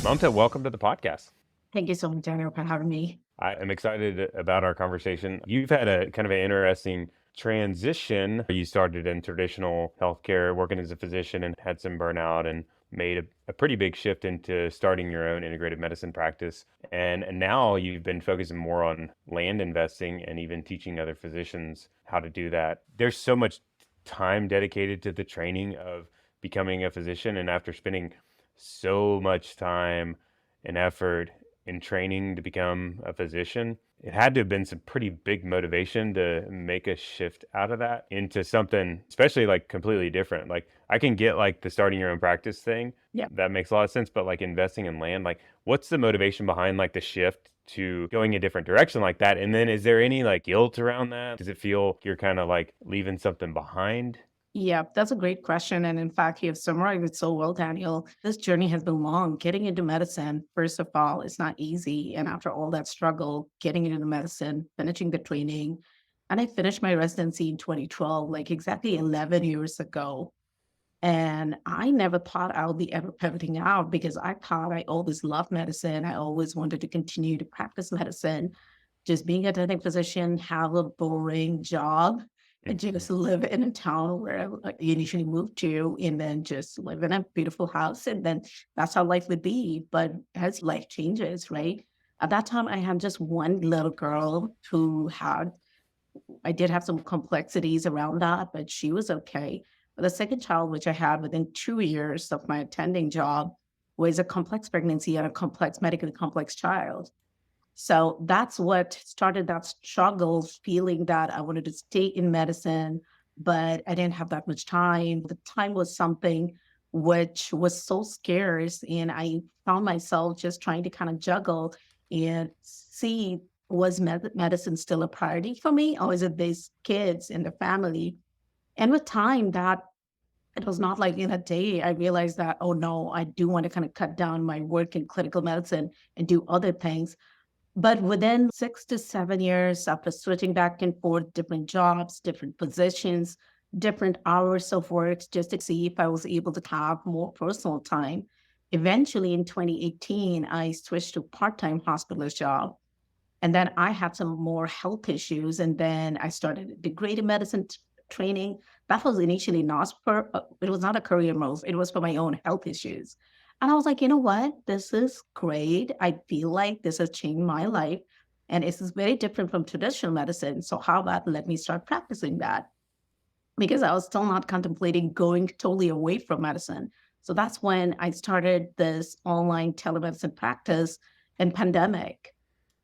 Mamta, welcome to the podcast. Thank you so much, Daniel, for having me. I am excited about our conversation. You've had a kind of an interesting transition. You started in traditional healthcare, working as a physician, and had some burnout and made a pretty big shift into starting your own integrative medicine practice. And now you've been focusing more on land investing and even teaching other physicians how to do that. There's so much time dedicated to the training of becoming a physician. And after spending so much time and effort in training to become a physician, it had to have been some pretty big motivation to make a shift out of that into something, especially like completely different. Like I can get like the starting your own practice thing. Yeah. That makes a lot of sense. But like investing in land, like what's the motivation behind like the shift to going a different direction like that? And then is there any like guilt around that? Does it feel you're kind of like leaving something behind? Yeah, that's a great question. And in fact, you have summarized it so well, Daniel. This journey has been long. Getting into medicine, first of all, is not easy. And after all that struggle, getting into medicine, finishing the training, and I finished my residency in 2012, like exactly 11 years ago. And I never thought I would be ever pivoting out because I thought I always loved medicine. I always wanted to continue to practice medicine. Just being a attending physician, have a boring job, and Mhm. just live in a town where I like, initially moved to, and then just live in a beautiful house. And then that's how life would be. But as life changes, right? At that time, I had just one little girl who had I did have some complexities around that, but she was okay. But the second child, which I had within 2 years of my attending job, was a complex pregnancy and a complex, medically complex child. So that's what started that struggle, feeling that I wanted to stay in medicine, but I didn't have that much time. The time was something which was so scarce, and I found myself just trying to kind of juggle and see, was medicine still a priority for me, or is it these kids and the family? And with time, that it was not like in a day I realized that, oh no, I do want to kind of cut down my work in clinical medicine and do other things. But within 6 to 7 years after switching back and forth, different jobs, different positions, different hours of work, just to see if I was able to have more personal time, eventually in 2018, I switched to part-time hospitalist job. And then I had some more health issues, and then I started a degree in medicine training. That was initially not for it was not a career move. It was for my own health issues. And I was like, you know what? This is great. I feel like this has changed my life. And this is very different from traditional medicine. So how about let me start practicing that? Because I was still not contemplating going totally away from medicine. So that's when I started this online telemedicine practice in pandemic.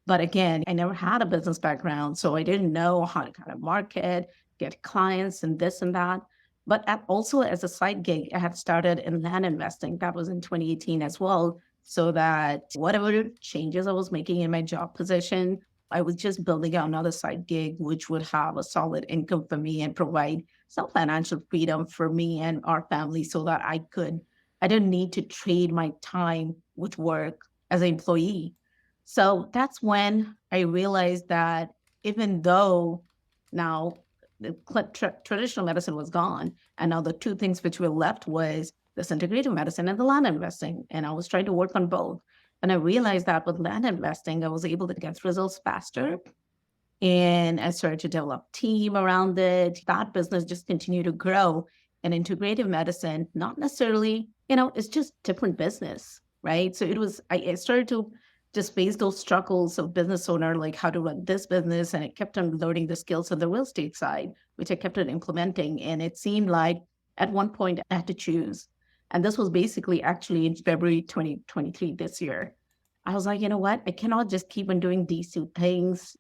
But again, I never had a business background, so I didn't know how to kind of market, get clients and this and that. But also as a side gig, I had started in land investing. That was in 2018 as well. So that whatever changes I was making in my job position, I was just building out another side gig, which would have a solid income for me and provide some financial freedom for me and our family so that I didn't need to trade my time with work as an employee. So that's when I realized that even though now the traditional medicine was gone, and now the two things which were left was this integrative medicine and the land investing. And I was trying to work on both. And I realized that with land investing, I was able to get results faster. And I started to develop team around it. That business just continued to grow. And integrative medicine, not necessarily, it's just different business, right? So I started to just face those struggles of business owner, like how to run this business. And I kept on learning the skills on the real estate side, which I kept on implementing. And it seemed like at one point I had to choose. And this was basically actually in February 2023 this year. I was like, you know what? I cannot just keep on doing these two things.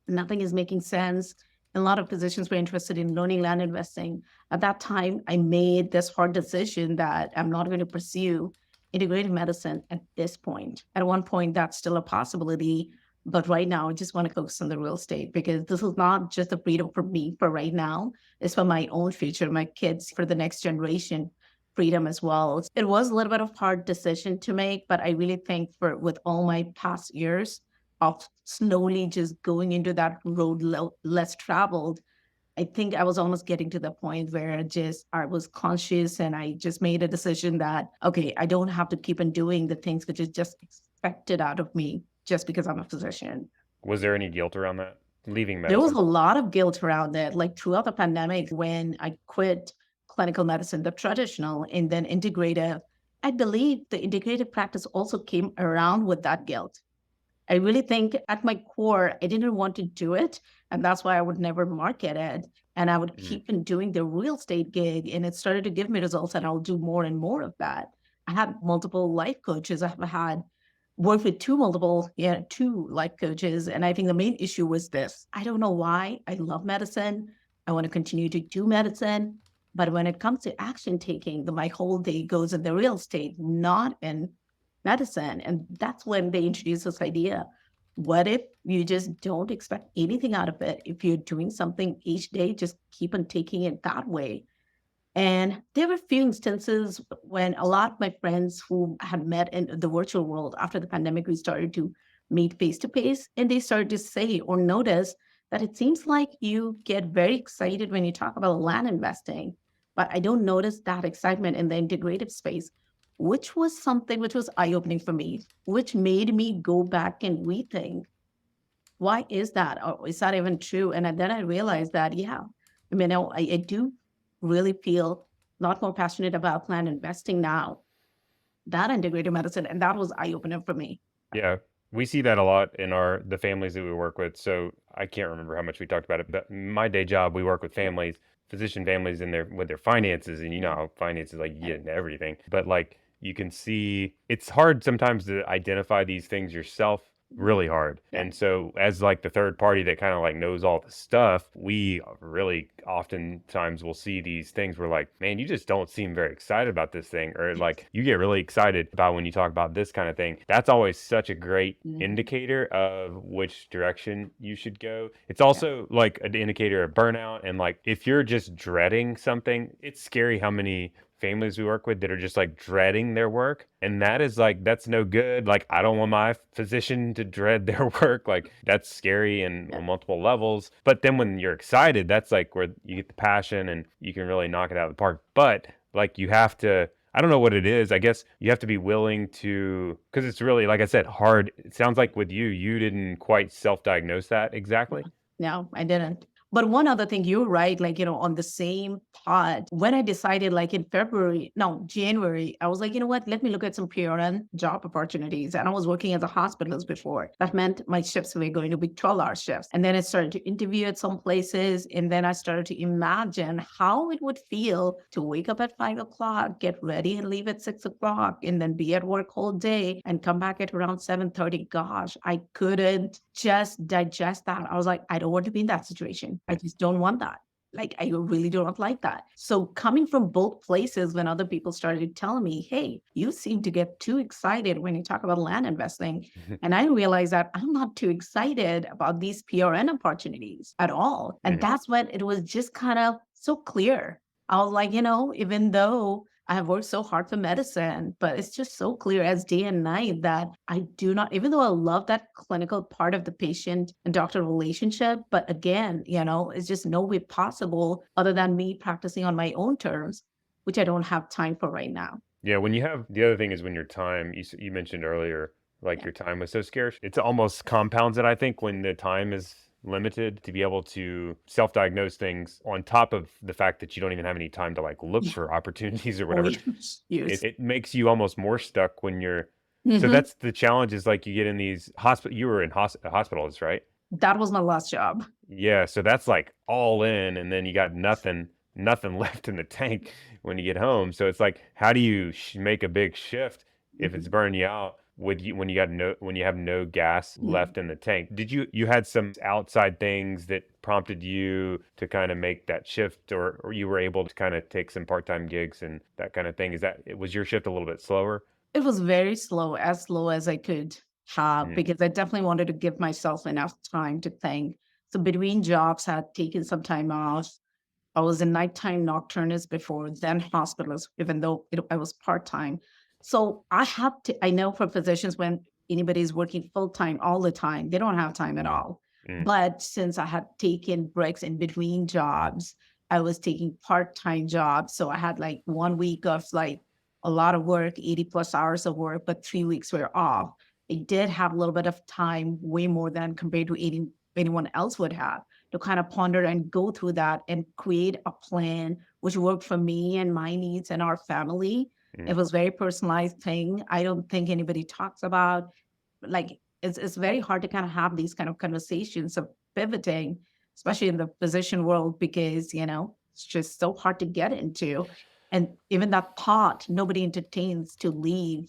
Nothing is making sense. A lot of physicians were interested in learning land investing. At that time, I made this hard decision that I'm not going to pursue integrative medicine at this point. At one point, that's still a possibility. But right now, I just want to focus on the real estate because this is not just a freedom for me for right now. It's for my own future, my kids, for the next generation freedom as well. It was a little bit of hard decision to make, but I really think for with all my past years, of slowly just going into that road less traveled, I think I was almost getting to the point where I was conscious and I just made a decision that, okay, I don't have to keep on doing the things which is just expected out of me just because I'm a physician. Was there any guilt around that? Leaving There was medicine? a lot of guilt around it. Like throughout the pandemic, when I quit clinical medicine, the traditional and then integrative, I believe the integrative practice also came around with that guilt. I really think at my core, I didn't want to do it. And that's why I would never market it. And I would Mm, keep on doing the real estate gig. And it started to give me results. And I'll do more and more of that. I had multiple life coaches. I've had worked with two life coaches. And I think the main issue was this. I don't know why. I love medicine. I want to continue to do medicine. But when it comes to action taking, my whole day goes in the real estate, not in medicine. And that's when they introduced this idea. What if you just don't expect anything out of it? If you're doing something each day, just keep on taking it that way. And there were a few instances when a lot of my friends who had met in the virtual world after the pandemic, we started to meet face to face, and they started to say or notice that it seems like you get very excited when you talk about land investing, but I don't notice that excitement in the integrative space, which was something which was eye opening for me, which made me go back and rethink why is that? Or is that even true? And then I realized that, yeah, I mean, I do really feel a lot more passionate about plant investing now, that integrative medicine. And that was eye opening for me. yeah, we see that a lot in the families that we work with. So I can't remember how much we talked about it, but my day job, we work with families, physician families in their with their finances, and you know how finances like you get into everything. But like you can see, it's hard sometimes to identify these things yourself. Really hard. Yeah. And so as like the third party that kind of like knows all the stuff, we really oftentimes will see these things where like, man, you just don't seem very excited about this thing. Or Yes. like you get really excited about when you talk about this kind of thing. That's always such a great Mhm. indicator of which direction you should go. It's Yeah. also like an indicator of burnout. And like if you're just dreading something, it's scary how many families we work with that are just like dreading their work. And that is like, that's no good. Like, I don't want my physician to dread their work. Like, that's scary and Yeah. on multiple levels. But then when you're excited, that's like where you get the passion and you can really knock it out of the park. But like, you have to, I don't know what it is. I guess you have to be willing to, because it's really, like I said, hard. It sounds like with you, you didn't quite self diagnose that exactly. No, I didn't. But one other thing, you're right, like, on the same pod, when I decided like in January, I was like, you know what, let me look at some PRN job opportunities. And I was working as a hospitalist before. That meant my shifts were going to be 12-hour shifts. And then I started to interview at some places. And then I started to imagine how it would feel to wake up at 5 o'clock, get ready and leave at 6 o'clock, and then be at work all day and come back at around 7:30. Gosh, I couldn't just digest that. I was like, I don't want to be in that situation. I just don't want that. Like, I really do not like that. So, coming from both places, when other people started telling me, hey, you seem to get too excited when you talk about land investing. And I realized that I'm not too excited about these PRN opportunities at all. And Mhm. that's when it was just kind of so clear. I was like, even though I have worked so hard for medicine, but it's just so clear as day and night that I do not, even though I love that clinical part of the patient and doctor relationship, but again, it's just no way possible other than me practicing on my own terms, which I don't have time for right now. Yeah, when you have the other thing is when your time, you mentioned earlier, like Yeah. your time was so scarce, it's almost compounds it, I think, when the time is limited to be able to self-diagnose things on top of the fact that you don't even have any time to like look Yeah. for opportunities or Oh, whatever. yes. It, Yes. it makes you almost more stuck when you're, so Hmm. that's the challenge is like you get in these hospital, you were in hospitals, right? That was my last job. Yeah, so that's like all in, and then you got nothing left in the tank when you get home. So it's like, how do you make a big shift if it's Mhm. burning you out with you when you have no gas Yeah. left in the tank? Did you had some outside things that prompted you to kind of make that shift, or you were able to kind of take some part-time gigs and that kind of thing? Is that was your shift a little bit slower? It was very slow as I could have, Mm, because I definitely wanted to give myself enough time to think. So between jobs, I had taken some time off. I was a nighttime nocturnist before, then hospitalist, even though I was part-time. So I know for physicians when anybody's working full-time all the time, they don't have time at all. Mm, But since I had taken breaks in between jobs, I was taking part-time jobs. So I had like 1 week of like a lot of work, 80 plus hours of work, but 3 weeks were off. I did have a little bit of time, way more than compared to anyone else would have, to kind of ponder and go through that and create a plan which worked for me and my needs and our family. It mm. was very personalized thing. I don't think anybody talks about, like, it's very hard to kind of have these kind of conversations of pivoting, especially in the physician world, because it's just so hard to get into. And even that thought, nobody entertains to leave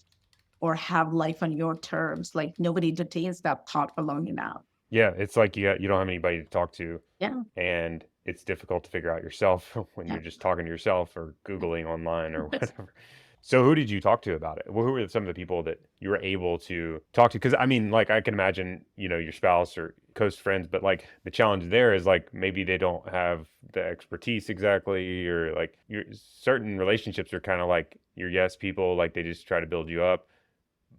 or have life on your terms. Like nobody entertains that thought for long enough. Yeah, it's like you don't have anybody to talk to, Yeah. and it's difficult to figure out yourself when Yeah. you're just talking to yourself or Yeah. Googling online or Yes. whatever. So who did you talk to about it? Well, who were some of the people that you were able to talk to? Because I mean, like I can imagine, your spouse or close friends, but like the challenge there is like maybe they don't have the expertise exactly, or like your certain relationships are kind of like your yes people, like they just try to build you up.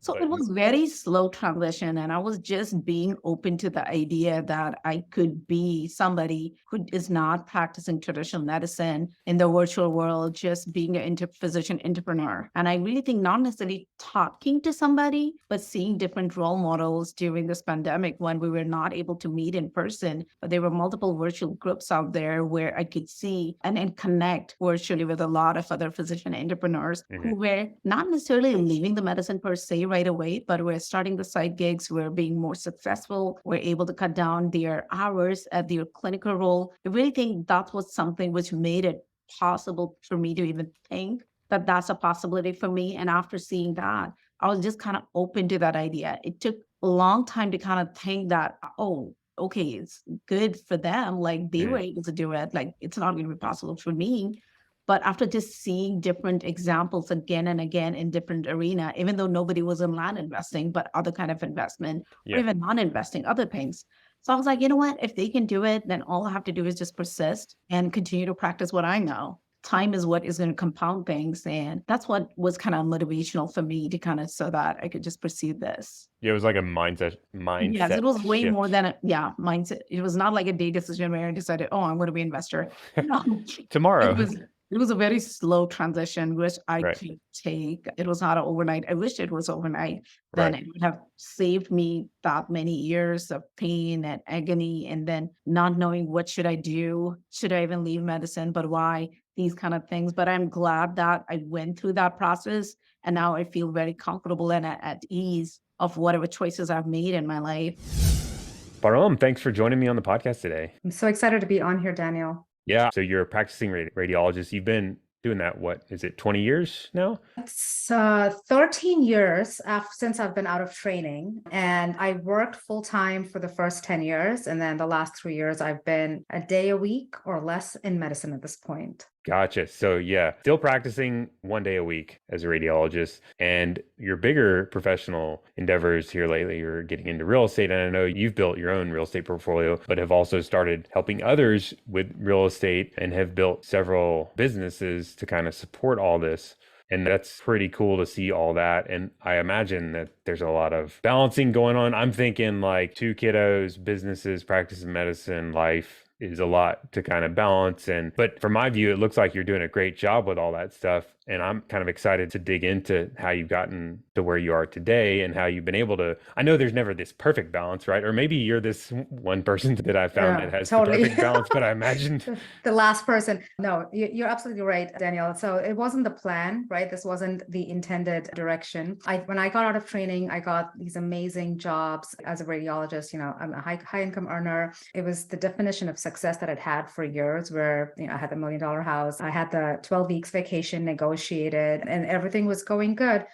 So it But was very slow transition, and I was just being open to the idea that I could be somebody who is not practicing traditional medicine in the virtual world, just being an physician entrepreneur. And I really think not necessarily talking to somebody, but seeing different role models during this pandemic when we were not able to meet in person, but there were multiple virtual groups out there where I could see and connect virtually with a lot of other physician entrepreneurs mhm, who were not necessarily leaving the medicine per se right away, but we're starting the side gigs, we're being more successful, we're able to cut down their hours at their clinical role. I really think that was something which made it possible for me to even think that that's a possibility for me. And after seeing that, I was just kind of open to that idea. It took a long time to kind of think that, oh, okay, it's good for them. Like they were mhm. able to do it. Like it's not going to be possible for me. But after just seeing different examples again and again in different arena, even though nobody was in land investing, but other kind of investment or Yeah. even non-investing, other things. So I was like, you know what? If they can do it, then all I have to do is just persist and continue to practice what I know. Time is what is going to compound things. And that's what was kind of motivational for me to kind of so that I could just pursue this. Yeah, it was like a mindset Yes, mindset it was way more shift. than mindset. It was not like a day decision where I decided, oh, I'm going to be an investor. No, it Tomorrow. was it was a very slow transition, which I Right, could take. It was not a overnight. I wish it was overnight. Then right. it would have saved me that many years of pain and agony, and then not knowing what should I do? Should I even leave medicine? But why? These kind of things. But I'm glad that I went through that process, and now I feel very comfortable and at ease of whatever choices I've made in my life. Param, thanks for joining me on the podcast today. I'm so excited to be on here, Daniel. Yeah. So you're a practicing radiologist. You've been doing that, what is it, 20 years now? It's 13 years since I've been out of training, and I worked full time for the first 10 years. And then the last 3 years, I've been a day a week or less in medicine at this point. Gotcha. So yeah, still practicing 1 day a week as a radiologist. And your bigger professional endeavors here lately, you're getting into real estate. And I know you've built your own real estate portfolio, but have also started helping others with real estate and have built several businesses to kind of support all this. And that's pretty cool to see all that. And I imagine that there's a lot of balancing going on. I'm thinking like two kiddos, businesses, practicing medicine, life is a lot to kind of balance. But from my view, it looks like you're doing a great job with all that stuff. And I'm kind of excited to dig into how you've gotten to where you are today and how you've been able to. I know there's never this perfect balance, right? Or maybe you're this one person that I found that Yeah, has the totally. perfect balance, but I imagine. The last person. No, you're absolutely right, Danielle. So it wasn't the plan, right? This wasn't the intended direction. When I got out of training, I got these amazing jobs as a radiologist. I'm a high income earner. It was the definition of success that I'd had for years, where I had the $1 million house, I had the 12 weeks vacation negotiated, and everything was going good.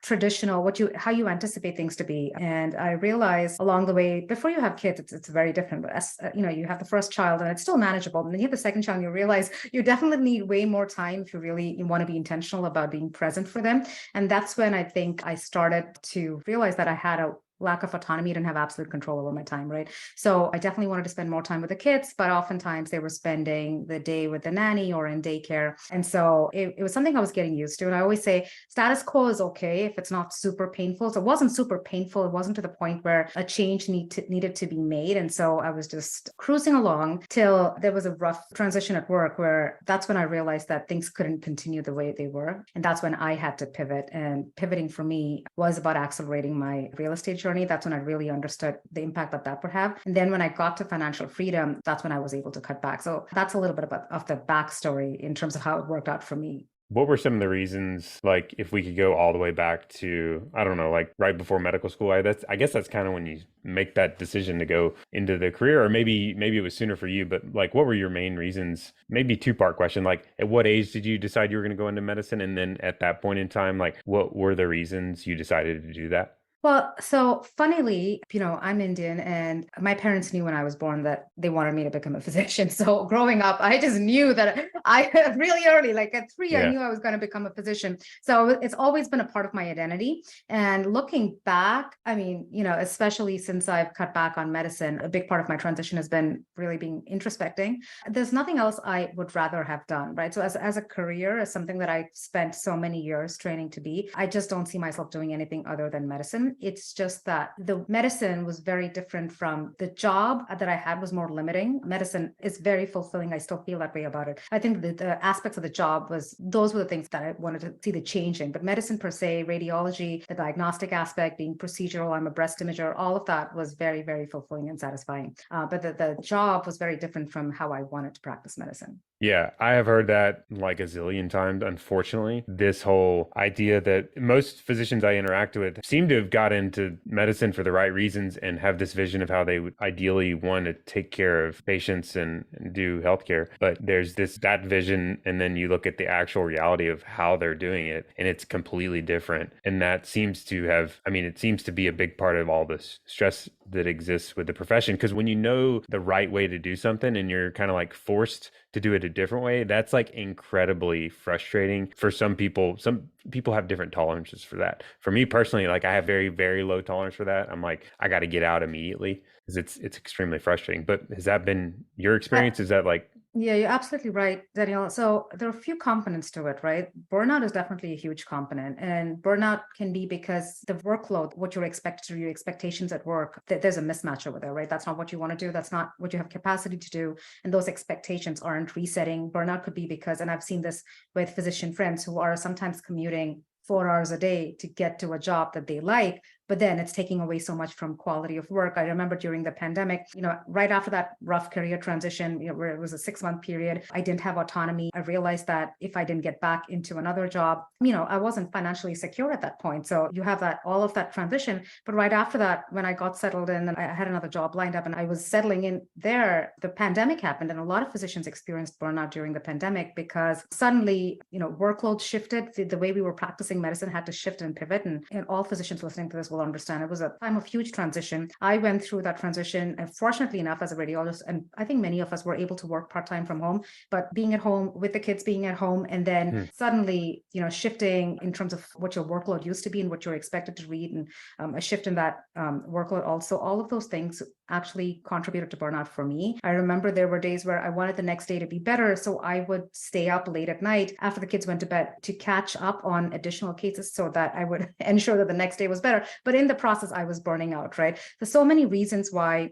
Traditional, how you anticipate things to be. And I realized along the way, before you have kids, it's very different. But as you have the first child and it's still manageable, and then you have the second child and you realize you definitely need way more time if you want to be intentional about being present for them. And that's when I think I started to realize that I had a lack of autonomy, I didn't have absolute control over my time, right? So I definitely wanted to spend more time with the kids, but oftentimes they were spending the day with the nanny or in daycare. And so it was something I was getting used to. And I always say status quo is okay if it's not super painful. So it wasn't super painful. It wasn't to the point where a change needed to be made. And so I was just cruising along till there was a rough transition at work where that's when I realized that things couldn't continue the way they were. And that's when I had to pivot. And pivoting for me was about accelerating my real estate journey. That's when I really understood the impact that would have. And then when I got to financial freedom, that's when I was able to cut back. So that's a little bit of the backstory in terms of how it worked out for me. What were some of the reasons, like if we could go all the way back to, I don't know, like right before medical school, I guess that's kind of when you make that decision to go into the career, or maybe it was sooner for you, but like what were your main reasons? Maybe two-part question, like at what age did you decide you were going to go into medicine? And then at that point in time, like what were the reasons you decided to do that? Well, so funnily, I'm Indian and my parents knew when I was born that they wanted me to become a physician. So growing up, I just knew that I really early, like at 3, I knew I was going to become a physician. So it's always been a part of my identity. And looking back, I mean, especially since I've cut back on medicine, a big part of my transition has been really being introspecting. There's nothing else I would rather have done, right? So as a career, as something that I spent so many years training to be, I just don't see myself doing anything other than medicine. It's just that the medicine was very different from the job that I had was more limiting. Medicine is very fulfilling. I still feel that way about it. I think the aspects of the job those were the things that I wanted to see the change in. But medicine per se, radiology, the diagnostic aspect, being procedural, I'm a breast imager, all of that was very, very fulfilling and satisfying. But the job was very different from how I wanted to practice medicine. Yeah, I have heard that like a zillion times, unfortunately. This whole idea that most physicians I interact with seem to have got into medicine for the right reasons and have this vision of how they would ideally want to take care of patients and do healthcare. But there's that vision, and then you look at the actual reality of how they're doing it, and it's completely different. And that seems to have, it seems to be a big part of all this stress that exists with the profession. Because when you know the right way to do something and you're kind of like forced to do it a different way, that's like incredibly frustrating for some people. Some people have different tolerances for that. For me personally, like I have very, very low tolerance for that. I'm like, I got to get out immediately because it's extremely frustrating. But has that been your experience? Is that like... Yeah, you're absolutely right, Danielle. So there are a few components to it, right? Burnout is definitely a huge component. And burnout can be because the workload, what you're expected to do, your expectations at work, there's a mismatch over there, right? That's not what you want to do. That's not what you have capacity to do. And those expectations aren't resetting. Burnout could be because, and I've seen this with physician friends who are sometimes commuting 4 hours a day to get to a job that they like, but then it's taking away so much from quality of work. I remember during the pandemic, right after that rough career transition, where it was a 6-month period, I didn't have autonomy. I realized that if I didn't get back into another job, I wasn't financially secure at that point. So you have all of that transition. But right after that, when I got settled in and I had another job lined up and I was settling in there, the pandemic happened. And a lot of physicians experienced burnout during the pandemic because suddenly, workload shifted. The way we were practicing medicine had to shift and pivot. And all physicians listening to this will understand it was a time of huge transition. I went through that transition, and fortunately enough, as a radiologist, and I think many of us were able to work part-time from home, but being at home with the kids being at home, and then suddenly, shifting in terms of what your workload used to be and what you're expected to read, and a shift in that workload also, all of those things actually contributed to burnout for me. I remember there were days where I wanted the next day to be better, so I would stay up late at night after the kids went to bed to catch up on additional cases so that I would ensure that the next day was better. But in the process, I was burning out, right? There's so many reasons why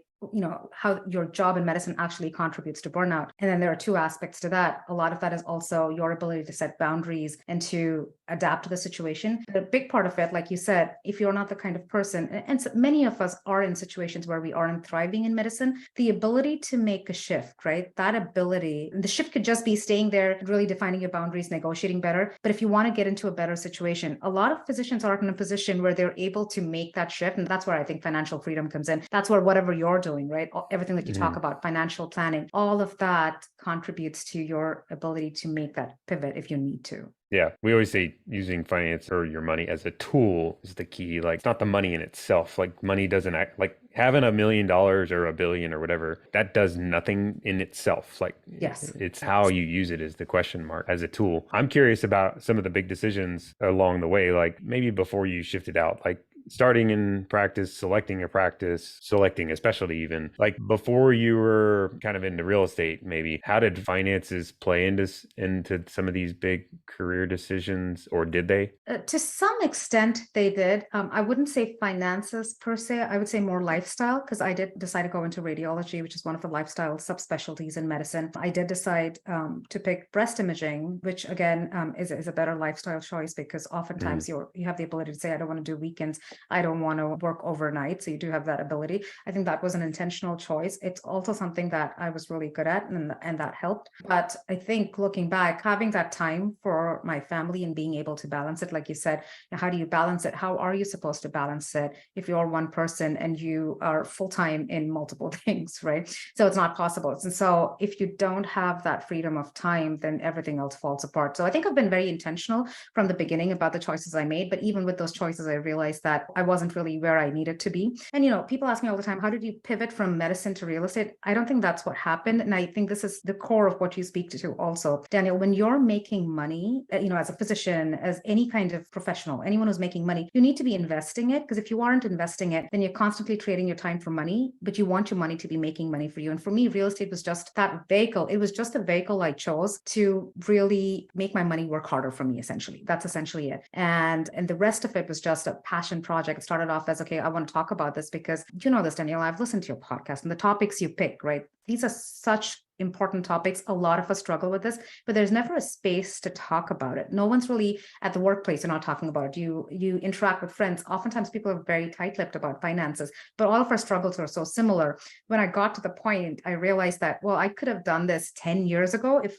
how your job in medicine actually contributes to burnout. And then there are two aspects to that. A lot of that is also your ability to set boundaries and to adapt to the situation. The big part of it, like you said, if you're not the kind of person, and so many of us are in situations where we aren't thriving in medicine, the ability to make a shift, right? That ability, the shift could just be staying there, really defining your boundaries, negotiating better. But if you want to get into a better situation, a lot of physicians are in a position where they're able to make that shift. And that's where I think financial freedom comes in. That's where whatever you're doing, right? Everything that you talk about, financial planning, all of that contributes to your ability to make that pivot if you need to. Yeah, we always say using finance or your money as a tool is the key. Like, it's not the money in itself. Like, money doesn't act like having $1 million or $1 billion or whatever. That does nothing in itself. Like, yes, it's how you use it is the question mark as a tool. I'm curious about some of the big decisions along the way. Like maybe before you shifted out, like starting in practice, selecting a practice, selecting a specialty even, like before you were kind of into real estate, maybe, how did finances play into some of these big career decisions, or did they? To some extent, they did. I wouldn't say finances per se. I would say more lifestyle, because I did decide to go into radiology, which is one of the lifestyle subspecialties in medicine. I did decide to pick breast imaging, which again is a better lifestyle choice, because oftentimes you have the ability to say, I don't want to do weekends, I don't want to work overnight. So you do have that ability. I think that was an intentional choice. It's also something that I was really good at, and that helped. But I think looking back, having that time for my family and being able to balance it, like you said, how do you balance it? How are you supposed to balance it if you're one person and you are full-time in multiple things, right? So it's not possible. And so if you don't have that freedom of time, then everything else falls apart. So I think I've been very intentional from the beginning about the choices I made. But even with those choices, I realized that I wasn't really where I needed to be. And, people ask me all the time, how did you pivot from medicine to real estate? I don't think that's what happened. And I think this is the core of what you speak to also, Daniel. When you're making money, as a physician, as any kind of professional, anyone who's making money, you need to be investing it, because if you aren't investing it, then you're constantly trading your time for money, but you want your money to be making money for you. And for me, real estate was just that vehicle. It was just a vehicle I chose to really make my money work harder for me, essentially. That's essentially it. And the rest of it was just a passion project. It started off as, okay, I want to talk about this because you know this, Danielle, I've listened to your podcast and the topics you pick, right? These are such important topics. A lot of us struggle with this, but there's never a space to talk about it. No one's really at the workplace. You're not talking about it. You interact with friends. Oftentimes people are very tight-lipped about finances, but all of our struggles are so similar. When I got to the point, I realized that, well, I could have done this 10 years ago if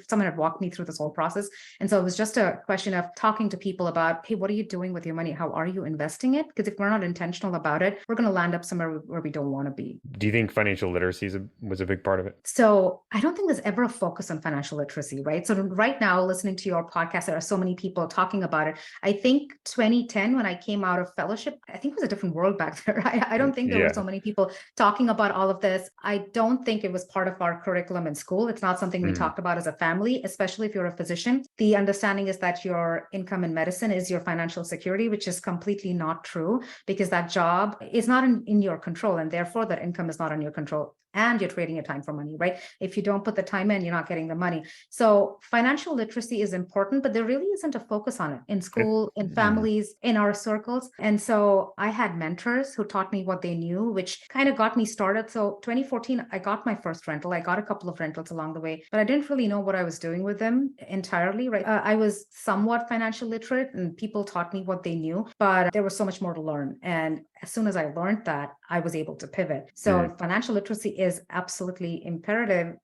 someone had walked me through this whole process. And so it was just a question of talking to people about, hey, what are you doing with your money? How are you investing it? Because if we're not intentional about it, we're going to land up somewhere where we don't want to be. Do you think financial literacy was a big part of it? So I don't think there's ever a focus on financial literacy, right? So right now, listening to your podcast, there are so many people talking about it. I think 2010, when I came out of fellowship, I think it was a different world back there. I don't think there were so many people talking about all of this. I don't think it was part of our curriculum in school. It's not something we talked about as a family, especially if you're a physician. The understanding is that your income in medicine is your financial security, which is completely not true, because that job is not in your control, and therefore that income is not in your control. And you're trading your time for money, right? If you don't put the time in, you're not getting the money. So financial literacy is important, but there really isn't a focus on it in school, in families, in our circles. And so I had mentors who taught me what they knew, which kind of got me started. So 2014, I got my first rental. I got a couple of rentals along the way, but I didn't really know what I was doing with them entirely, right? I was somewhat financial literate and people taught me what they knew, but there was so much more to learn. And as soon as I learned that, I was able to pivot. So financial literacy is absolutely imperative,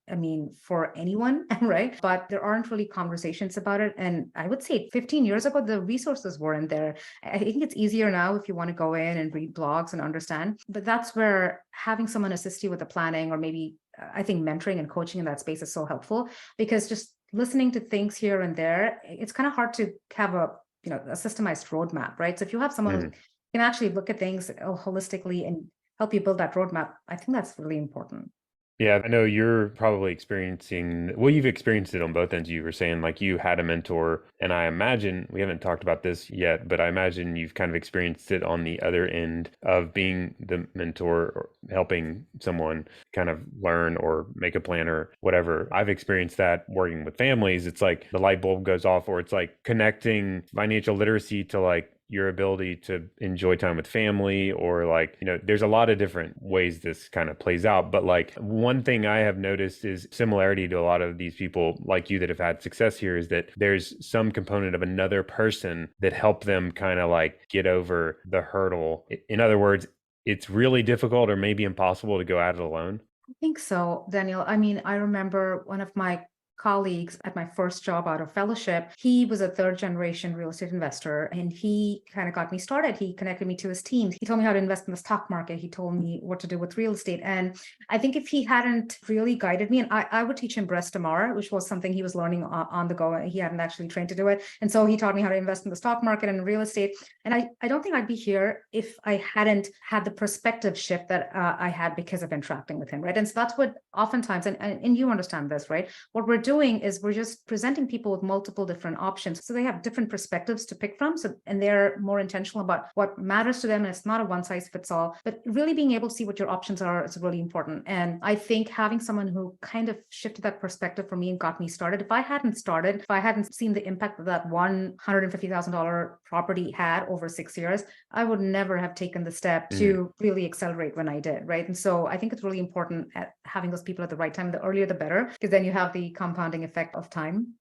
for anyone, right? But there aren't really conversations about it. And I would say 15 years ago, the resources weren't there. I think it's easier now if you want to go in and read blogs and understand. But that's where having someone assist you with the planning, or maybe I think mentoring and coaching in that space is so helpful, because just listening to things here and there, it's kind of hard to have a systemized roadmap, right? So if you have someone who can actually look at things holistically and help you build that roadmap, I think that's really important. Yeah, I know you're probably you've experienced it on both ends. You were saying like you had a mentor, and I imagine, we haven't talked about this yet, but I imagine you've kind of experienced it on the other end of being the mentor or helping someone kind of learn or make a plan or whatever. I've experienced that working with families. It's like the light bulb goes off, or it's like connecting financial literacy to like your ability to enjoy time with family, or like, there's a lot of different ways this kind of plays out. But like one thing I have noticed is similarity to a lot of these people like you that have had success here is that there's some component of another person that helped them kind of like get over the hurdle. In other words, it's really difficult or maybe impossible to go at it alone. I think so, Daniel. I remember one of my colleagues at my first job out of fellowship. He was a third generation real estate investor, and he kind of got me started. He connected me to his team. He told me how to invest in the stock market. He told me what to do with real estate. And I think if he hadn't really guided me, and I would teach him breast MR, which was something he was learning on the go. He hadn't actually trained to do it. And so he taught me how to invest in the stock market and real estate. And I don't think I'd be here if I hadn't had the perspective shift that I had because of interacting with him, right? And so that's what oftentimes, and you understand this, right? What we're doing is we're just presenting people with multiple different options. So they have different perspectives to pick from. So, and they're more intentional about what matters to them. And it's not a one size fits all, but really being able to see what your options are is really important. And I think having someone who kind of shifted that perspective for me and got me started. If I hadn't seen the impact that that $150,000 property had over 6 years, I would never have taken the step to really accelerate when I did, right? And so I think it's really important at having those people at the right time. The earlier, the better, because then you have the compounding effect of time.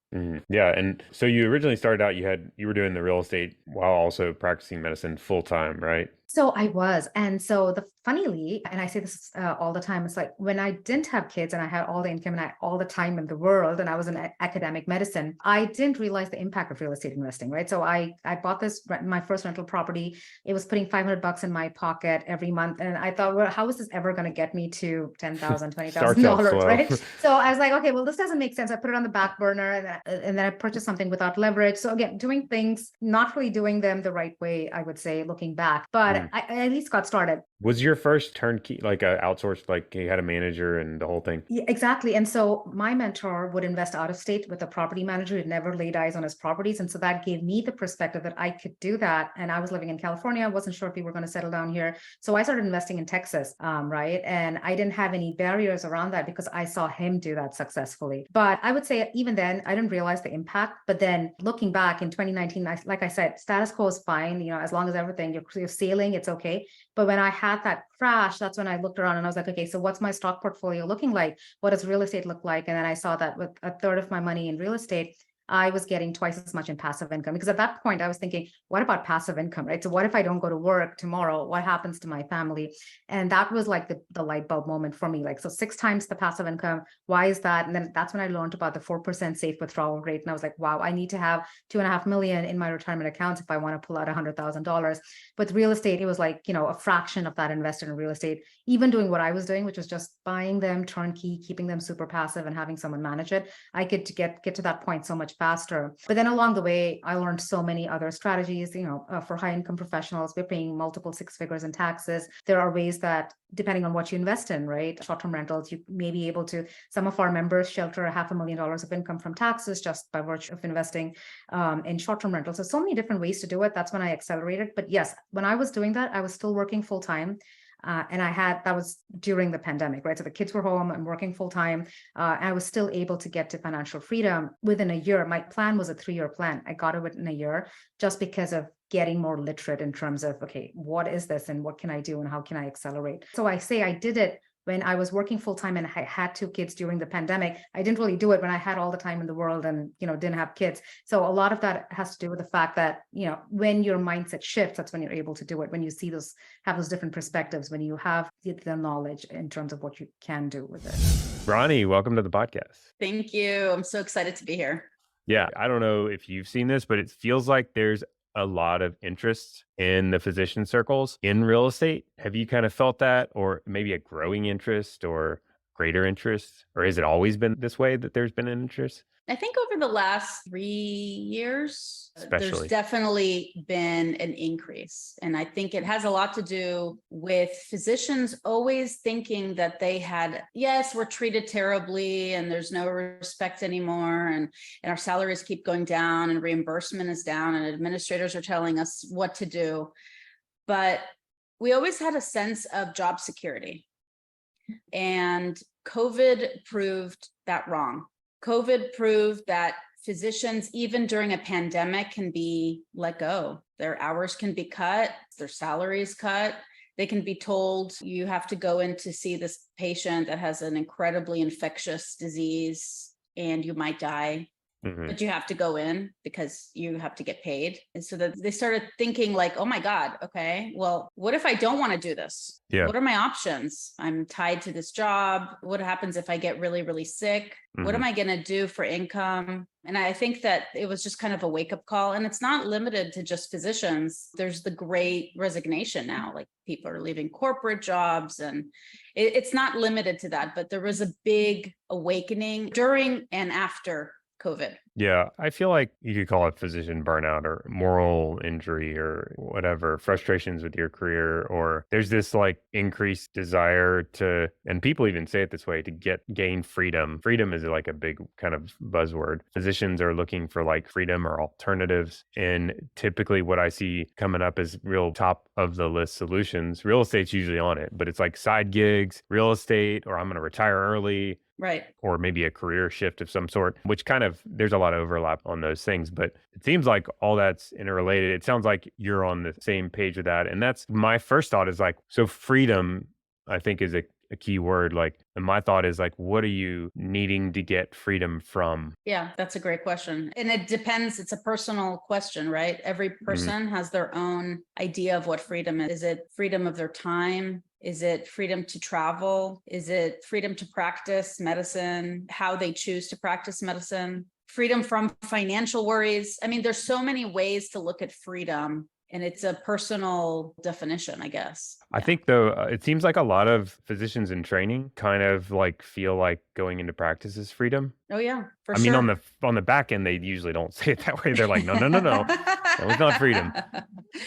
Yeah. And so you originally started out, you were doing the real estate while also practicing medicine full time, right? So I was. And so funnily, and I say this all the time, it's like when I didn't have kids and I had all the income and all the time in the world, and I was in academic medicine, I didn't realize the impact of real estate investing, right? So I bought my first rental property. It was putting $500 in my pocket every month. And I thought, well, how is this ever going to get me to $10,000, $20,000, right? So I was like, okay, well, this doesn't make sense. I put it on the back burner and then I purchased something without leverage. So again, doing things, not really doing them the right way, I would say, looking back. But I at least got started. Was your first turnkey like a outsourced, like you had a manager and the whole thing? Yeah, exactly. And so my mentor would invest out of state with a property manager who never laid eyes on his properties. And so that gave me the perspective that I could do that. And I was living in California. I wasn't sure if we were going to settle down here. So I started investing in Texas, right? And I didn't have any barriers around that because I saw him do that successfully. But I would say even then, I didn't realize the impact. But then looking back in 2019, like I said, status quo is fine. As long as everything, you're sailing, it's okay. But when I had that crash, that's when I looked around and I was like, okay, so what's my stock portfolio looking like? What does real estate look like? And then I saw that with a third of my money in real estate, I was getting twice as much in passive income, because at that point I was thinking, what about passive income, right? So what if I don't go to work tomorrow? What happens to my family? And that was like the light bulb moment for me. Like, so 6 times the passive income. Why is that? And then that's when I learned about the 4% safe withdrawal rate. And I was like, wow, I need to have 2.5 million in my retirement accounts if I want to pull out $100,000. With real estate, it was like, a fraction of that invested in real estate, even doing what I was doing, which was just buying them turnkey, keeping them super passive and having someone manage it. I could get to that point so much faster. But then along the way, I learned so many other strategies, for high income professionals, we're paying multiple 6 figures in taxes. There are ways that, depending on what you invest in, right? Short-term rentals, you may be able to, some of our members shelter $500,000 of income from taxes just by virtue of investing in short-term rentals. So many different ways to do it. That's when I accelerated. But yes, when I was doing that, I was still working full time. And that was during the pandemic, right? So the kids were home, I'm working full time. And I was still able to get to financial freedom within a year. My plan was a 3-year plan. I got it within a year just because of getting more literate in terms of, okay, what is this and what can I do and how can I accelerate? So I say I did it when I was working full time and I had 2 kids during the pandemic. I didn't really do it when I had all the time in the world and, didn't have kids. So a lot of that has to do with the fact that, when your mindset shifts, that's when you're able to do it. When you have those different perspectives, when you have the knowledge in terms of what you can do with it. Ronnie, welcome to the podcast. Thank you. I'm so excited to be here. Yeah. I don't know if you've seen this, but it feels like there's a lot of interest in the physician circles in real estate. Have you kind of felt that, or maybe a growing interest or greater interest? Or has it always been this way that there's been an interest? I think over the last 3 years, Especially. there's definitely been an increase. And I think it has a lot to do with physicians always thinking that yes, we're treated terribly and there's no respect anymore. And our salaries keep going down and reimbursement is down and administrators are telling us what to do. But we always had a sense of job security. And COVID proved that wrong. COVID proved that physicians, even during a pandemic, can be let go. Their hours can be cut, their salaries cut. They can be told, you have to go in to see this patient that has an incredibly infectious disease and you might die. But you have to go in because you have to get paid. And so that they started thinking like, oh my God, okay, well, what if I don't want to do this? Yeah. What are my options? I'm tied to this job. What happens if I get really, really sick? What am I going to do for income? And I think that it was just kind of a wake-up call. And it's not limited to just physicians. There's the great resignation now, like people are leaving corporate jobs, and it's not limited to that. But there was a big awakening during and after COVID. Yeah, I feel like you could call it physician burnout or moral injury or whatever, frustrations with your career, or there's this like increased desire to, and people even say it this way, to gain freedom. Freedom is like a big kind of buzzword. Physicians are looking for like freedom or alternatives. And typically what I see coming up is real top of the list solutions. Real estate's usually on it, but it's like side gigs, real estate, or I'm going to retire early, Right. or maybe a career shift of some sort, which kind of, there's a lot of overlap on those things, but it seems like all that's interrelated. It sounds like you're on the same page with that. And that's my first thought is like, so freedom, I think is a key word. Like, and my thought is like, what are you needing to get freedom from? Yeah, that's a great question. And it depends. It's a personal question, right? Every person has their own idea of what freedom is. Is it freedom of their time? Is it freedom to travel? Is it freedom to practice medicine, how they choose to practice medicine? Freedom from financial worries. I mean, there's so many ways to look at freedom, and it's a personal definition, I guess. I think though, it seems like a lot of physicians in training kind of like feel like going into practice is freedom. Oh yeah, for I sure. mean, on the back end, they usually don't say it that way. They're like, no, no, no, no, that was not freedom.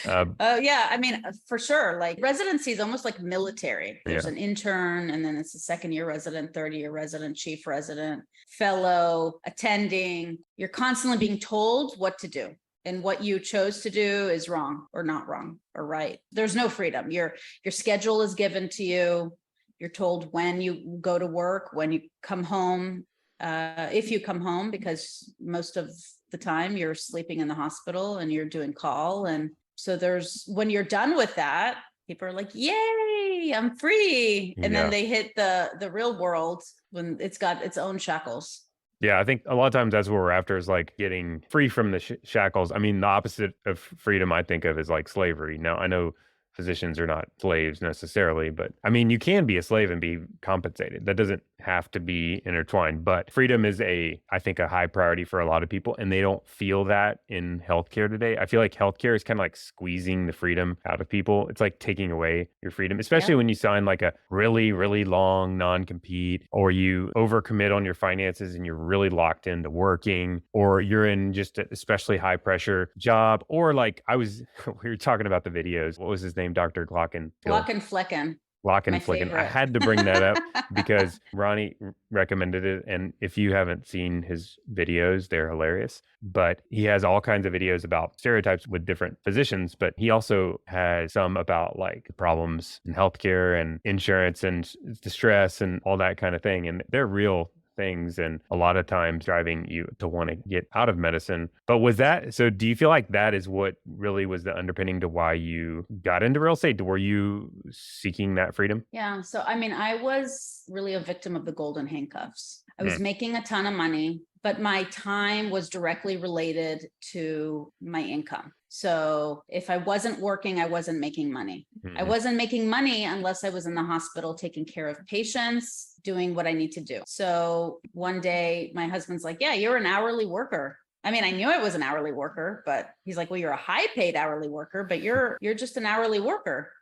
Oh yeah, I mean, for sure. Like residency is almost like military. There's Yeah. an intern, and then it's a second year resident, 30-year resident, chief resident, fellow, attending. You're constantly being told what to do. And what you chose to do is wrong or not wrong or right. There's no freedom. Your schedule is given to you. You're told when you go to work, when you come home, if you come home, because most of the time you're sleeping in the hospital and you're doing call. And so when you're done with that, people are like, yay, I'm free. And then they hit the real world when it's got its own shackles. Yeah, I think a lot of times that's what we're after is like getting free from the shackles. I mean, the opposite of freedom I think of is like slavery. Now, I know physicians are not slaves necessarily, but I mean, you can be a slave and be compensated. That doesn't have to be intertwined, but freedom is I think a high priority for a lot of people, and they don't feel that in healthcare today. I feel like healthcare is kind of like squeezing the freedom out of people. It's like taking away your freedom, especially when you sign like a really, really long non-compete, or you overcommit on your finances and you're really locked into working, or you're in just an especially high pressure job, or like we were talking about the videos. What was his name? Dr. Glockenflecken. Glockenflecken. I had to bring that up because Ronnie recommended it. And if you haven't seen his videos, they're hilarious. But he has all kinds of videos about stereotypes with different physicians. But he also has some about like problems in healthcare and insurance and distress and all that kind of thing. And they're real things, and a lot of times driving you to want to get out of medicine. But so do you feel like that is what really was the underpinning to why you got into real estate? Were you seeking that freedom? Yeah. So, I mean, I was really a victim of the golden handcuffs. I was making a ton of money, but my time was directly related to my income. So if I wasn't working, I wasn't making money. I wasn't making money unless I was in the hospital taking care of patients, doing what I need to do. So one day my husband's like, yeah, you're an hourly worker. I mean, I knew I was an hourly worker, but he's like, well, you're a high paid hourly worker, but you're just an hourly worker.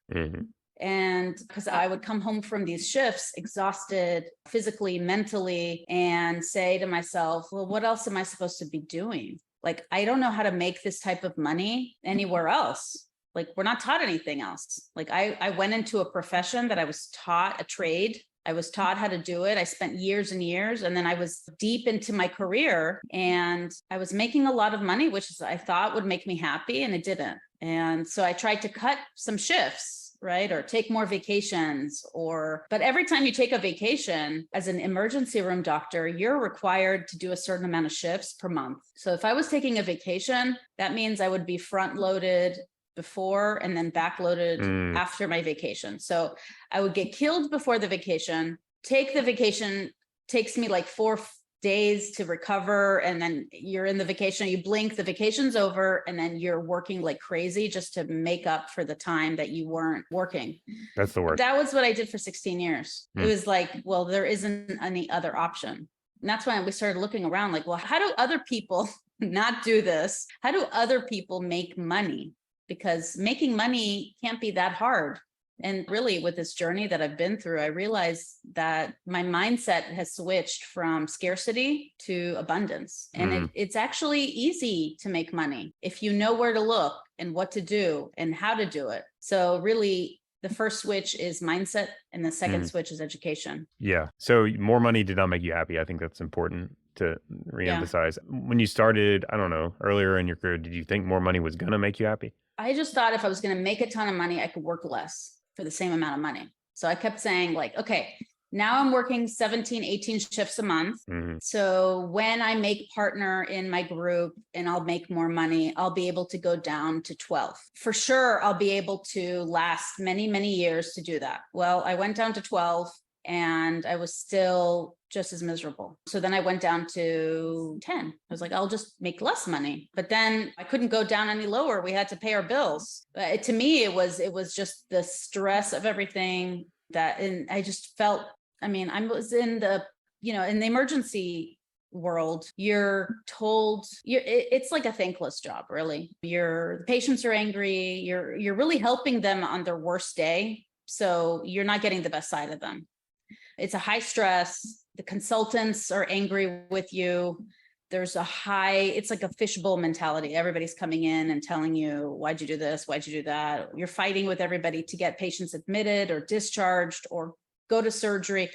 And because I would come home from these shifts exhausted physically, mentally, and say to myself, well, what else am I supposed to be doing? Like, I don't know how to make this type of money anywhere else. Like, we're not taught anything else. Like, I went into a profession that I was taught, a trade. I was taught how to do it. I spent years and years, and then I was deep into my career, and I was making a lot of money, which I thought would make me happy, and it didn't. And so I tried to cut some shifts, right? Or take more vacations, but every time you take a vacation as an emergency room doctor, you're required to do a certain amount of shifts per month. So if I was taking a vacation, that means I would be front loaded before and then backloaded after my vacation. So I would get killed before the vacation, take the vacation, takes me like 4 days to recover. And then you're in the vacation, you blink, the vacation's over, and then you're working like crazy just to make up for the time that you weren't working. That's the word. That was what I did for 16 years. It was like, well, there isn't any other option. And that's when we started looking around like, well, how do other people not do this? How do other people make money? Because making money can't be that hard. And really, with this journey that I've been through, I realized that my mindset has switched from scarcity to abundance. And it's actually easy to make money if you know where to look and what to do and how to do it. So really, the first switch is mindset, and the second switch is education. Yeah. So more money did not make you happy. I think that's important to Yeah. reemphasize. When you started, I don't know, earlier in your career, did you think more money was going to make you happy? I just thought if I was going to make a ton of money, I could work less for the same amount of money. So I kept saying like, okay, now I'm working 17, 18 shifts a month. So when I make partner in my group and I'll make more money, I'll be able to go down to 12. For sure, I'll be able to last many, many years to do that. Well, I went down to 12 and I was still just as miserable. So then I went down to 10. I was like, I'll just make less money. But then I couldn't go down any lower. We had to pay our bills. To me, it was just the stress of everything and I just felt, I was in the, in the emergency world, you're told it's like a thankless job, really. The patients are angry. You're really helping them on their worst day. So you're not getting the best side of them. It's a high stress. The consultants are angry with you. It's like a fishbowl mentality. Everybody's coming in and telling you, why'd you do this? Why'd you do that? You're fighting with everybody to get patients admitted or discharged or go to surgery.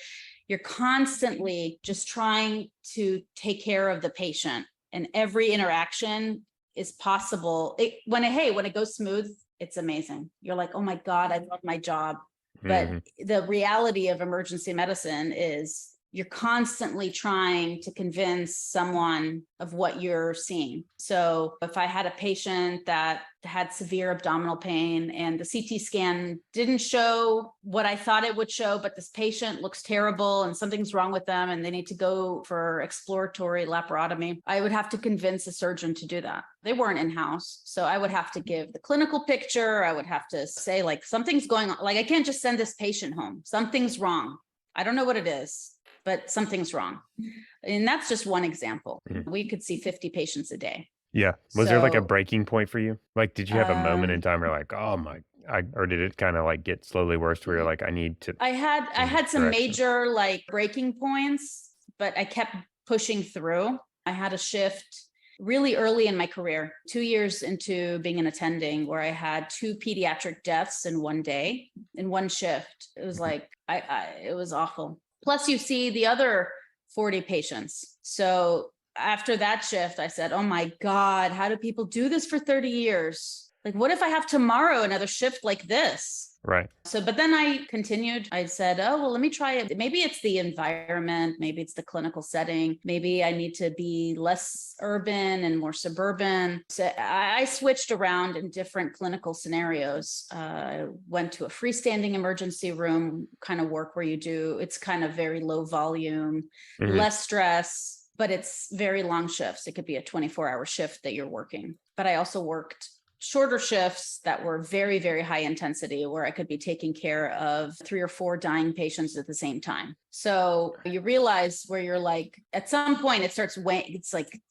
You're constantly just trying to take care of the patient, and every interaction is possible. When it goes smooth, it's amazing. You're like, oh my God, I love my job. But the reality of emergency medicine is you're constantly trying to convince someone of what you're seeing. So if I had a patient that had severe abdominal pain and the CT scan didn't show what I thought it would show, but this patient looks terrible and something's wrong with them and they need to go for exploratory laparotomy, I would have to convince a surgeon to do that. They weren't in-house. So I would have to give the clinical picture. I would have to say like, something's going on. Like, I can't just send this patient home. Something's wrong. I don't know what it is, but something's wrong. And that's just one example. We could see 50 patients a day. Yeah. Was there like a breaking point for you? Like, did you have a moment in time where like, oh my, or did it kind of like get slowly worse to where you're like, I need to? I had some major like breaking points, but I kept pushing through. I had a shift really early in my career, 2 years into being an attending, where I had 2 pediatric deaths in one day, in one shift. It was like, it was awful. Plus you see the other 40 patients. So after that shift, I said, oh my God, how do people do this for 30 years? Like, what if I have tomorrow another shift like this? Right. So, but then I continued. I said, oh, well, let me try it. Maybe it's the environment. Maybe it's the clinical setting. Maybe I need to be less urban and more suburban. So I switched around in different clinical scenarios. I went to a freestanding emergency room kind of work where it's kind of very low volume, less stress, but it's very long shifts. It could be a 24-hour shift that you're working. But I also worked shorter shifts that were very, very high intensity, where I could be taking care of 3 or 4 dying patients at the same time. So you realize where you're like, at some point it starts weighing,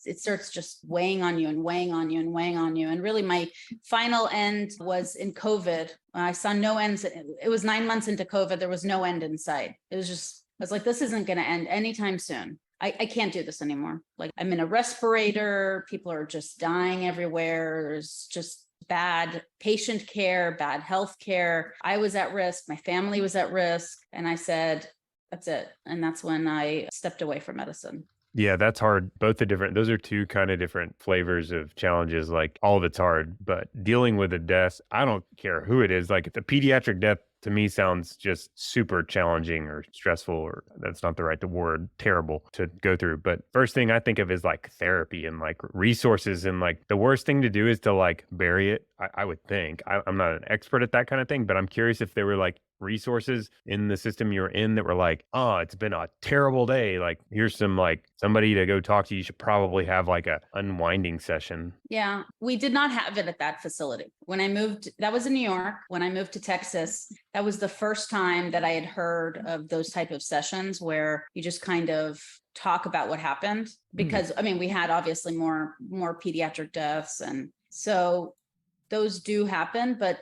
it starts just weighing on you and weighing on you and weighing on you. And really my final end was in COVID. I saw no ends. It was 9 months into COVID. There was no end in sight. I was like, this isn't going to end anytime soon. I can't do this anymore. Like, I'm in a respirator. People are just dying everywhere. There's just bad patient care, bad health care. I was at risk. My family was at risk. And I said, that's it. And that's when I stepped away from medicine. Yeah, that's hard. Those are 2 kind of different flavors of challenges. Like, all of it's hard, but dealing with a death, I don't care who it is. Like, the pediatric death to me sounds just super challenging or stressful, or that's not the right word, terrible to go through. But first thing I think of is like therapy and like resources, and like the worst thing to do is to like bury it. I would think. I'm not an expert at that kind of thing, but I'm curious if there were like resources in the system you're in that were like, oh, it's been a terrible day. Like, here's some like somebody to go talk to. You should probably have like a unwinding session. Yeah, we did not have it at that facility. When I moved, that was in New York. When I moved to Texas, that was the first time that I had heard of those type of sessions where you just kind of talk about what happened. Because we had obviously more pediatric deaths. And so those do happen, but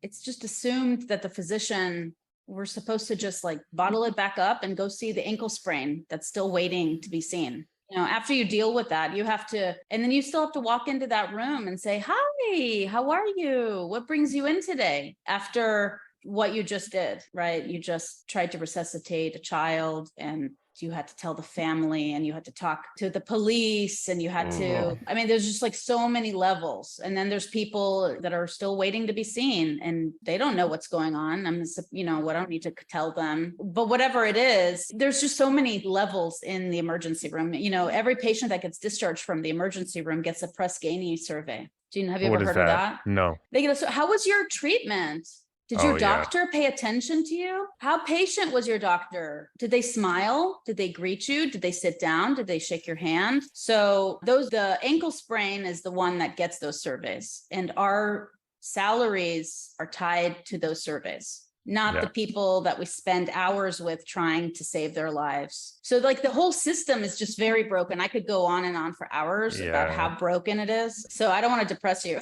it's just assumed that the physician, we're supposed to just like bottle it back up and go see the ankle sprain that's still waiting to be seen. After you deal with that, you have to, and then you still have to walk into that room and say, hi, how are you? What brings you in today? After what you just did, right? You just tried to resuscitate a child, and you had to tell the family, and you had to talk to the police, and you had to, I mean, there's just like so many levels. And then there's people that are still waiting to be seen, and they don't know what's going on. I don't need to tell them, but whatever it is, there's just so many levels in the emergency room. Every patient that gets discharged from the emergency room gets a Press Ganey survey. Have you What ever is heard of that? that? No. They get so how was your treatment? Did your Oh, yeah. doctor pay attention to you? How patient was your doctor? Did they smile? Did they greet you? Did they sit down? Did they shake your hand? So the ankle sprain is the one that gets those surveys, and our salaries are tied to those surveys, not the people that we spend hours with trying to save their lives. So like the whole system is just very broken. I could go on and on for hours about how broken it is. So I don't want to depress you.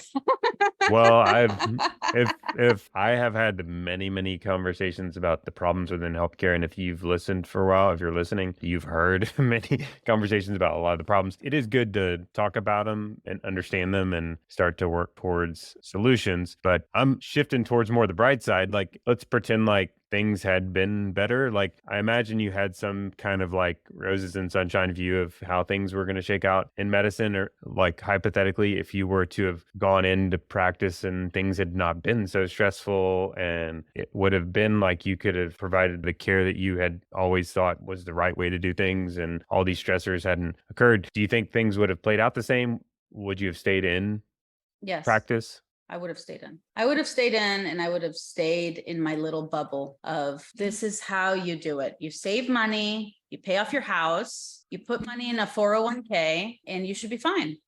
Well, if I have had many conversations about the problems within healthcare, and if you've listened for a while, if you're listening, you've heard many conversations about a lot of the problems. It is good to talk about them and understand them and start to work towards solutions. But I'm shifting towards more the bright side. Like, let's pretend like things had been better. Like, I imagine you had some kind of like roses and sunshine view of how things were going to shake out in medicine, or like hypothetically, if you were to have gone into practice and things had not been so stressful, and it would have been like you could have provided the care that you had always thought was the right way to do things, and all these stressors hadn't occurred. Do you think things would have played out the same? Would you have stayed in Yes. practice? I would have stayed in. I would have stayed in, and I would have stayed in my little bubble of this is how you do it. You save money, you pay off your house, you put money in a 401k, and you should be fine.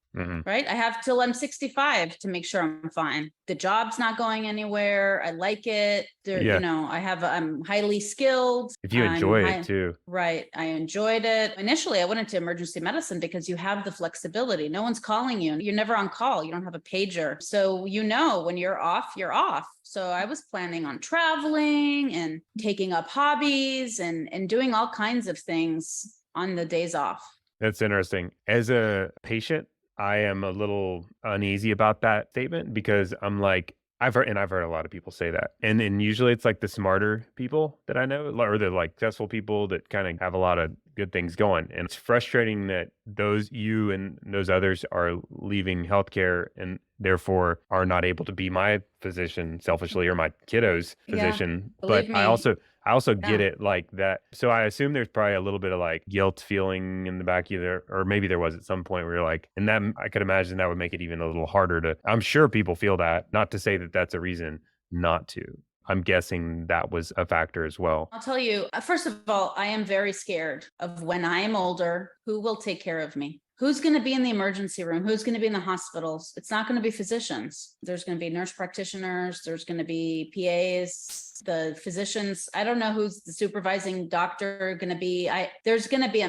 Right? I have till I'm 65 to make sure I'm fine. The job's not going anywhere. I like it. I'm highly skilled. If you enjoy it too. Right. I enjoyed it. Initially, I went into emergency medicine because you have the flexibility. No one's calling you. You're never on call. You don't have a pager. So when you're off, you're off. So I was planning on traveling and taking up hobbies and doing all kinds of things on the days off. That's interesting. As a patient, I am a little uneasy about that statement, because I'm like, I've heard a lot of people say that. And usually it's like the smarter people that I know, or the like successful people that kind of have a lot of good things going. And it's frustrating that you and those others are leaving healthcare and therefore are not able to be my physician selfishly, or my kiddo's physician. But I also get it like that. So I assume there's probably a little bit of like guilt feeling in the back of you, or maybe there was at some point where you're like, and that I could imagine that would make it even a little harder to, I'm sure people feel that, not to say that that's a reason not to. I'm guessing that was a factor as well. I'll tell you, first of all, I am very scared of when I am older, who will take care of me? Who's going to be in the emergency room? Who's going to be in the hospitals? It's not going to be physicians. There's going to be nurse practitioners. There's going to be PAs, the physicians. I don't know who's the supervising doctor going to be. There's going to be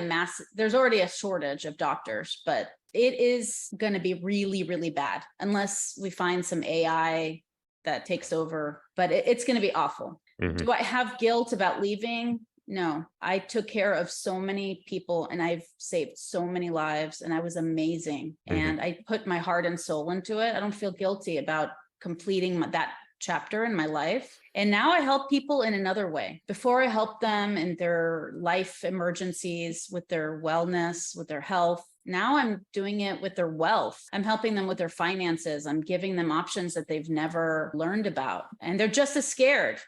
there's already a shortage of doctors, but it is going to be really, really bad unless we find some AI that takes over, but it's going to be awful. Do I have guilt about leaving? No, I took care of so many people, and I've saved so many lives, and I was amazing. And I put my heart and soul into it. I don't feel guilty about completing that chapter in my life. And now I help people in another way. Before I help them in their life emergencies, with their wellness, with their health. Now I'm doing it with their wealth. I'm helping them with their finances. I'm giving them options that they've never learned about. And they're just as scared.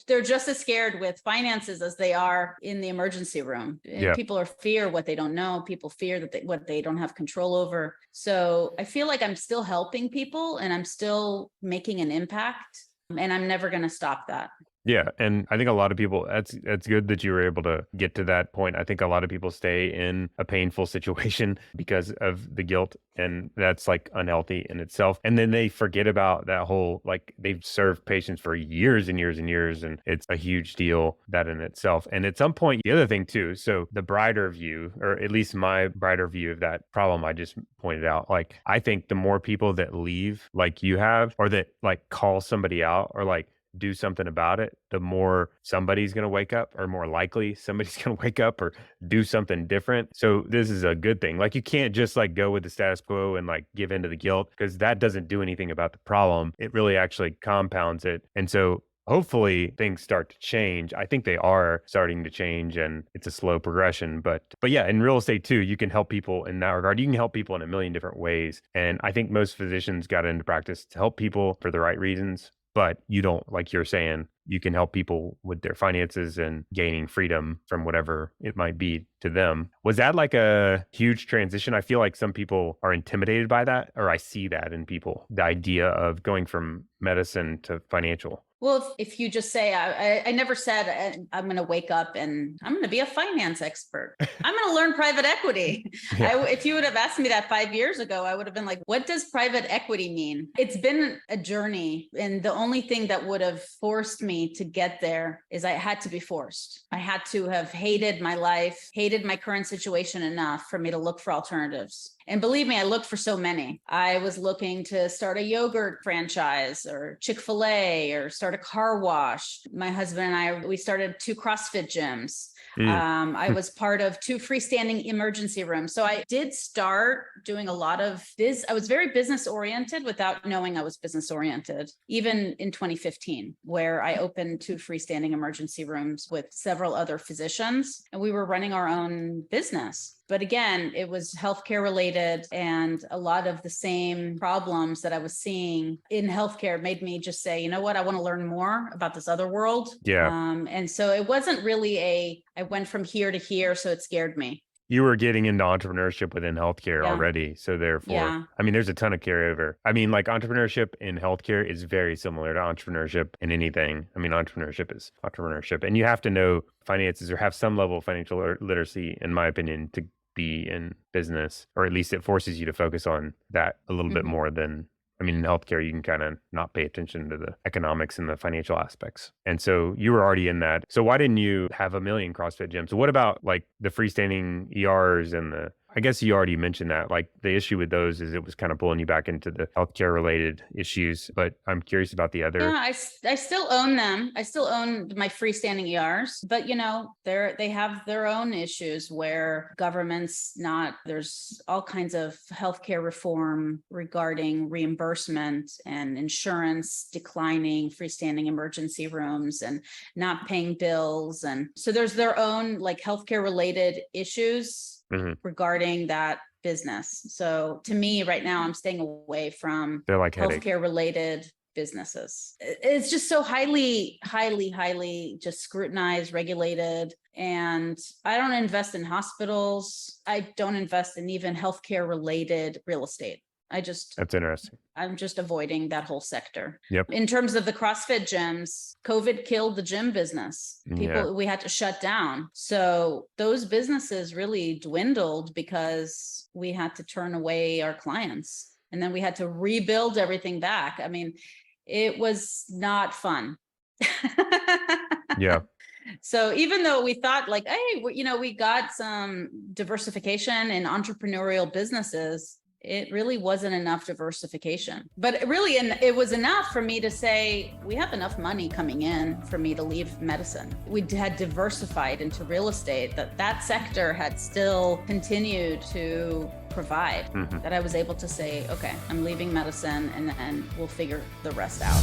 They're just as scared with finances as they are in the emergency room. Yeah. People fear what they don't know. People fear that what they don't have control over. So I feel like I'm still helping people, and I'm still making an impact, and I'm never going to stop that. Yeah, and I think a lot of people, that's good that you were able to get to that point. I think a lot of people stay in a painful situation because of the guilt, and that's like unhealthy in itself. And then they forget about that whole, like, they've served patients for years and years and years, and it's a huge deal that in itself. And at some point, the other thing too, so the brighter view, or at least my brighter view of that problem I just pointed out, like, I think the more people that leave like you have, or that like call somebody out, or like do something about it, the more somebody's going to wake up, or more likely somebody's going to wake up or do something different. So this is a good thing. Like, you can't just like go with the status quo and like give into the guilt, because that doesn't do anything about the problem. It really actually compounds it. And so hopefully things start to change. I think they are starting to change, and it's a slow progression. But yeah, in real estate too, you can help people in that regard. You can help people in a million different ways. And I think most physicians got into practice to help people for the right reasons. But you don't, like you're saying, you can help people with their finances and gaining freedom from whatever it might be to them. Was that like a huge transition? I feel like some people are intimidated by that, or I see that in people, the idea of going from medicine to financial. Well, if you just say, I never said I'm going to wake up and I'm going to be a finance expert. I'm going to learn private equity. Yeah. If you would have asked me that 5 years ago, I would have been like, what does private equity mean? It's been a journey. And the only thing that would have forced me to get there is I had to be forced. I had to have hated my life, hated my current situation enough for me to look for alternatives. And believe me, I looked for so many. I was looking to start a yogurt franchise, or Chick-fil-A, or start a car wash. My husband and I, we started 2 CrossFit gyms. I was part of 2 freestanding emergency rooms. So I did start doing a lot of this. I was very business oriented without knowing I was business oriented, even in 2015, where I opened 2 freestanding emergency rooms with several other physicians, and we were running our own business. But again, it was healthcare related, and a lot of the same problems that I was seeing in healthcare made me just say, you know what, I want to learn more about this other world. Yeah. And so it wasn't really I went from here to here, so it scared me. You were getting into entrepreneurship within healthcare Yeah. already. So therefore, Yeah. I mean, there's a ton of carryover. I mean, like, entrepreneurship in healthcare is very similar to entrepreneurship in anything. I mean, entrepreneurship is entrepreneurship, and you have to know finances or have some level of financial literacy, in my opinion, to be in business, or at least it forces you to focus on that a little bit more than, I mean, in healthcare, you can kind of not pay attention to the economics and the financial aspects. And so you were already in that. So why didn't you have a million CrossFit gyms? So what about like the freestanding ERs and I guess you already mentioned that, like, the issue with those is it was kind of pulling you back into the healthcare related issues, but I'm curious about the other. Yeah, I still own them. I still own my freestanding ERs, but they have their own issues where there's all kinds of healthcare reform regarding reimbursement and insurance declining freestanding emergency rooms and not paying bills. And so there's their own like healthcare related issues regarding that business. So to me right now, I'm staying away from They're like headache. healthcare related businesses. It's just so highly just scrutinized, regulated. And I don't invest in hospitals. I don't invest in even healthcare related real estate. That's interesting. I'm just avoiding that whole sector. Yep. In terms of the CrossFit gyms, COVID killed the gym business. We had to shut down. So those businesses really dwindled because we had to turn away our clients, and then we had to rebuild everything back. I mean, it was not fun. Yeah. So even though we thought like, hey, we got some diversification in entrepreneurial businesses, it really wasn't enough diversification. But it was enough for me to say, we have enough money coming in for me to leave medicine. We had diversified into real estate, that sector had still continued to provide, that I was able to say, okay, I'm leaving medicine, and then we'll figure the rest out.